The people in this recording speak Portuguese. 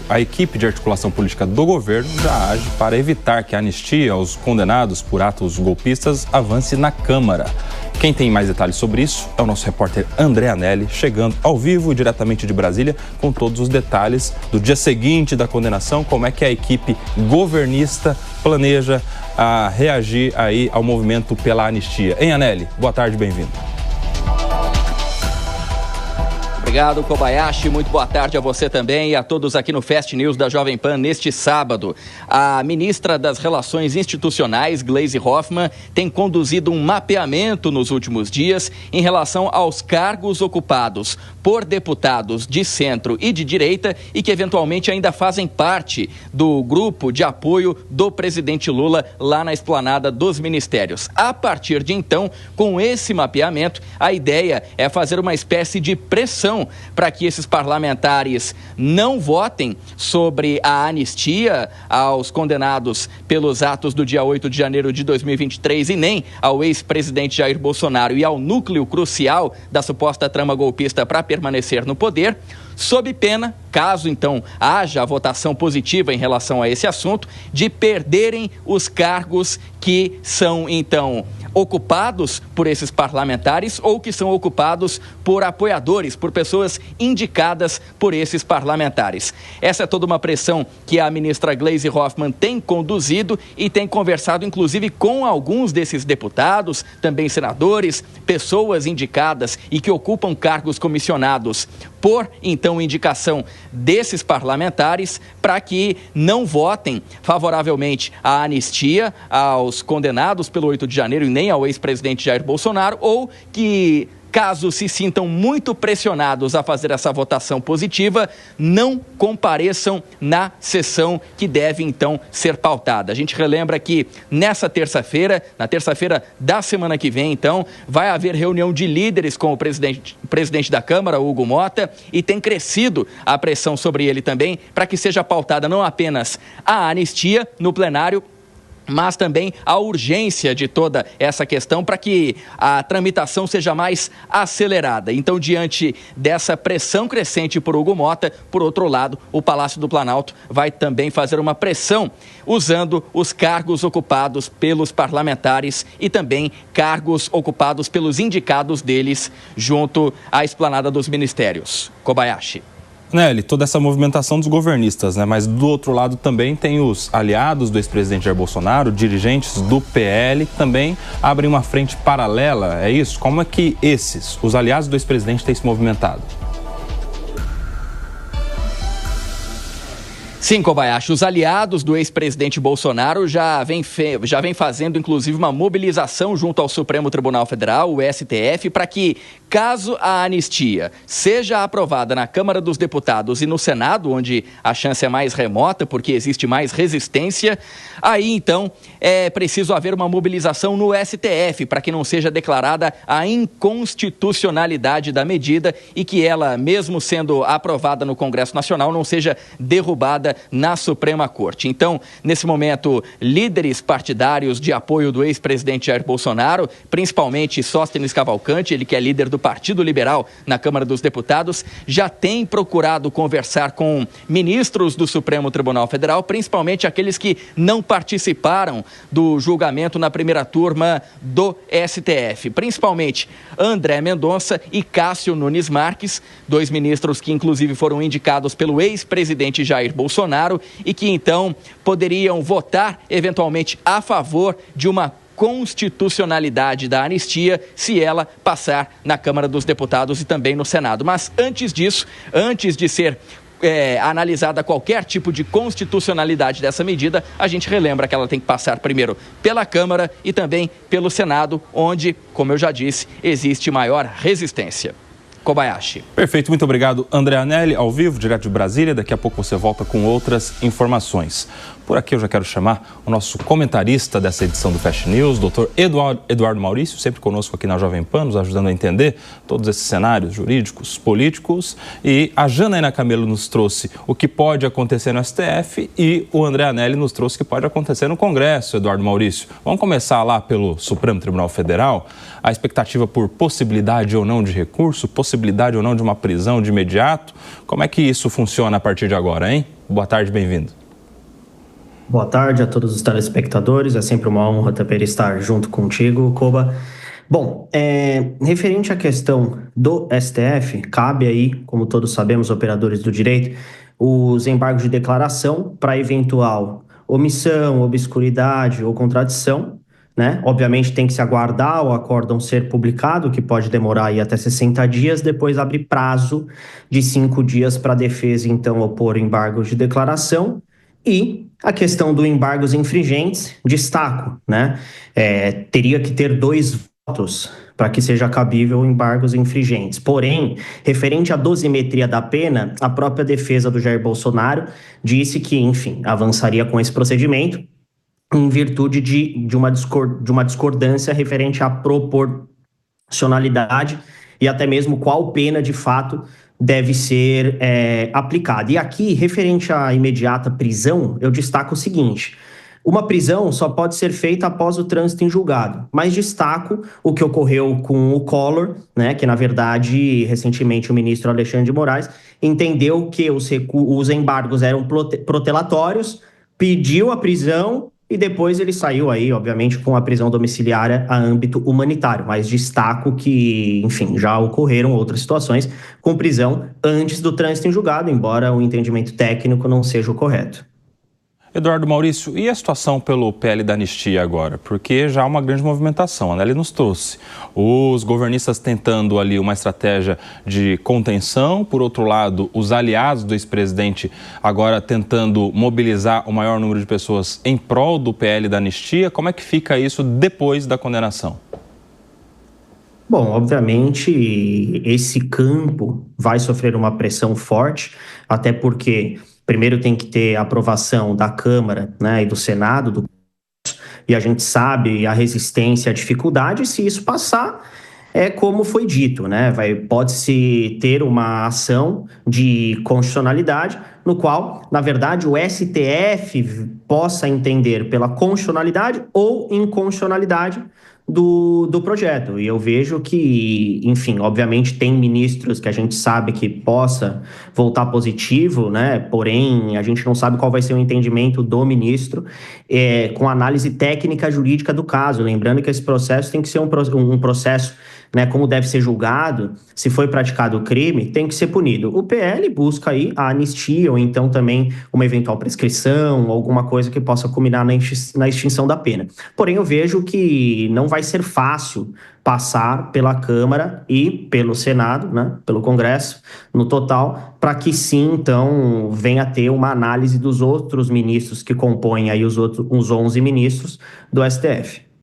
A equipe de articulação política do governo já age para evitar que a anistia aos condenados por atos golpistas avance na Câmara. Quem tem mais detalhes sobre isso é o nosso repórter André Anelli, chegando ao vivo e diretamente de Brasília com todos os detalhes do dia seguinte da condenação, como é que a equipe governista planeja reagir aí ao movimento pela anistia. Hein, Anelli? Boa tarde, bem-vindo. Obrigado, Kobayashi. Muito boa tarde a você também e a todos aqui no Fast News da Jovem Pan neste sábado. A ministra das Relações Institucionais, Gleisi Hoffmann, tem conduzido um mapeamento nos últimos dias em relação aos cargos ocupados por deputados de centro e de direita e que eventualmente ainda fazem parte do grupo de apoio do presidente Lula lá na esplanada dos ministérios. A partir de então, com esse mapeamento, a ideia é fazer uma espécie de pressão para que esses parlamentares não votem sobre a anistia aos condenados pelos atos do dia 8 de janeiro de 2023 e nem ao ex-presidente Jair Bolsonaro e ao núcleo crucial da suposta trama golpista para permanecer no poder, sob pena, caso então haja a votação positiva em relação a esse assunto, de perderem os cargos que são então ocupados por esses parlamentares ou que são ocupados por apoiadores, por pessoas indicadas por esses parlamentares. Essa é toda uma pressão que a ministra Gleisi Hoffmann tem conduzido e tem conversado inclusive com alguns desses deputados, também senadores, pessoas indicadas e que ocupam cargos comissionados por, então, indicação desses parlamentares para que não votem favoravelmente à anistia aos condenados pelo 8 de janeiro e nem ao ex-presidente Jair Bolsonaro, ou que, caso se sintam muito pressionados a fazer essa votação positiva, não compareçam na sessão que deve, então, ser pautada. A gente relembra que nessa terça-feira, na terça-feira da semana que vem, então, vai haver reunião de líderes com o presidente da Câmara, Hugo Mota, e tem crescido a pressão sobre ele também para que seja pautada não apenas a anistia no plenário, mas também a urgência de toda essa questão para que a tramitação seja mais acelerada. Então, diante dessa pressão crescente por Hugo Mota, por outro lado, o Palácio do Planalto vai também fazer uma pressão usando os cargos ocupados pelos parlamentares e também cargos ocupados pelos indicados deles junto à esplanada dos ministérios. Kobayashi. Nelly, toda essa movimentação dos governistas, né? Mas do outro lado também tem os aliados do ex-presidente Jair Bolsonaro, dirigentes do PL, que também abrem uma frente paralela, é isso? Como é que os aliados do ex-presidente têm se movimentado? Sim, Kobayashi, os aliados do ex-presidente Bolsonaro já vem fazendo, inclusive, uma mobilização junto ao Supremo Tribunal Federal, o STF, para que, caso a anistia seja aprovada na Câmara dos Deputados e no Senado, onde a chance é mais remota, porque existe mais resistência, aí, então, é preciso haver uma mobilização no STF, para que não seja declarada a inconstitucionalidade da medida e que ela, mesmo sendo aprovada no Congresso Nacional, não seja derrubada na Suprema Corte. Então, nesse momento, líderes partidários de apoio do ex-presidente Jair Bolsonaro, principalmente Sóstenes Cavalcante, ele que é líder do Partido Liberal na Câmara dos Deputados, já tem procurado conversar com ministros do Supremo Tribunal Federal, principalmente aqueles que não participaram do julgamento na primeira turma do STF, principalmente André Mendonça e Cássio Nunes Marques, dois ministros que inclusive foram indicados pelo ex-presidente Jair Bolsonaro e que então poderiam votar eventualmente a favor de uma constitucionalidade da anistia se ela passar na Câmara dos Deputados e também no Senado. Mas antes disso, antes de ser analisada qualquer tipo de constitucionalidade dessa medida, a gente relembra que ela tem que passar primeiro pela Câmara e também pelo Senado, onde, como eu já disse, existe maior resistência. Kobayashi. Perfeito, muito obrigado, André Anelli, ao vivo, direto de Brasília. Daqui a pouco você volta com outras informações. Por aqui eu já quero chamar o nosso comentarista dessa edição do Fast News, doutor Eduardo Maurício, sempre conosco aqui na Jovem Pan, nos ajudando a entender todos esses cenários jurídicos, políticos. E a Janaína Camelo nos trouxe o que pode acontecer no STF e o André Anelli nos trouxe o que pode acontecer no Congresso, Eduardo Maurício. Vamos começar lá pelo Supremo Tribunal Federal. A expectativa por possibilidade ou não de recurso, possibilidade ou não de uma prisão de imediato. Como é que isso funciona a partir de agora, hein? Boa tarde, bem-vindo. Boa tarde a todos os telespectadores, é sempre uma honra também estar junto contigo, Koba. Bom, referente à questão do STF, cabe aí, como todos sabemos, operadores do direito, os embargos de declaração para eventual omissão, obscuridade ou contradição, né? Obviamente tem que se aguardar o acórdão ser publicado, que pode demorar aí até 60 dias, depois abre prazo de 5 dias para a defesa, então, opor embargos de declaração. E a questão do embargos infringentes, destaco, né? Teria que ter 2 votos para que seja cabível embargos infringentes. Porém, referente à dosimetria da pena, a própria defesa do Jair Bolsonaro disse que, enfim, avançaria com esse procedimento em virtude de uma discordância referente à proporcionalidade e até mesmo qual pena, de fato, deve ser aplicada. E aqui, referente à imediata prisão, eu destaco o seguinte: uma prisão só pode ser feita após o trânsito em julgado, mas destaco o que ocorreu com o Collor, né, que na verdade, recentemente o ministro Alexandre de Moraes entendeu que os embargos eram protelatórios, pediu a prisão e depois ele saiu aí, obviamente, com a prisão domiciliária a âmbito humanitário. Mas destaco que, enfim, já ocorreram outras situações com prisão antes do trânsito em julgado, embora o entendimento técnico não seja o correto. Eduardo Maurício, e a situação pelo PL da anistia agora? Porque já há uma grande movimentação, a Nelly nos trouxe. Os governistas tentando ali uma estratégia de contenção, por outro lado, os aliados do ex-presidente agora tentando mobilizar o maior número de pessoas em prol do PL da anistia. Como é que fica isso depois da condenação? Bom, obviamente, esse campo vai sofrer uma pressão forte, até porque primeiro tem que ter a aprovação da Câmara, né, e do Senado, e a gente sabe a resistência, a dificuldade. Se isso passar, é como foi dito, né? Pode-se ter uma ação de constitucionalidade, no qual, na verdade, o STF possa entender pela constitucionalidade ou inconstitucionalidade do projeto. E eu vejo que, enfim, obviamente tem ministros que a gente sabe que possa voltar positivo, né? Porém, a gente não sabe qual vai ser o entendimento do ministro com análise técnica jurídica do caso. Lembrando que esse processo tem que ser um processo, né, como deve ser julgado. Se foi praticado o crime, tem que ser punido. O PL busca aí a anistia ou então também uma eventual prescrição, alguma coisa que possa culminar na extinção da pena. Porém, eu vejo que não vai ser fácil passar pela Câmara e pelo Senado, né, pelo Congresso, no total, para que sim, então, venha a ter uma análise dos outros ministros que compõem aí os 11 ministros do STF.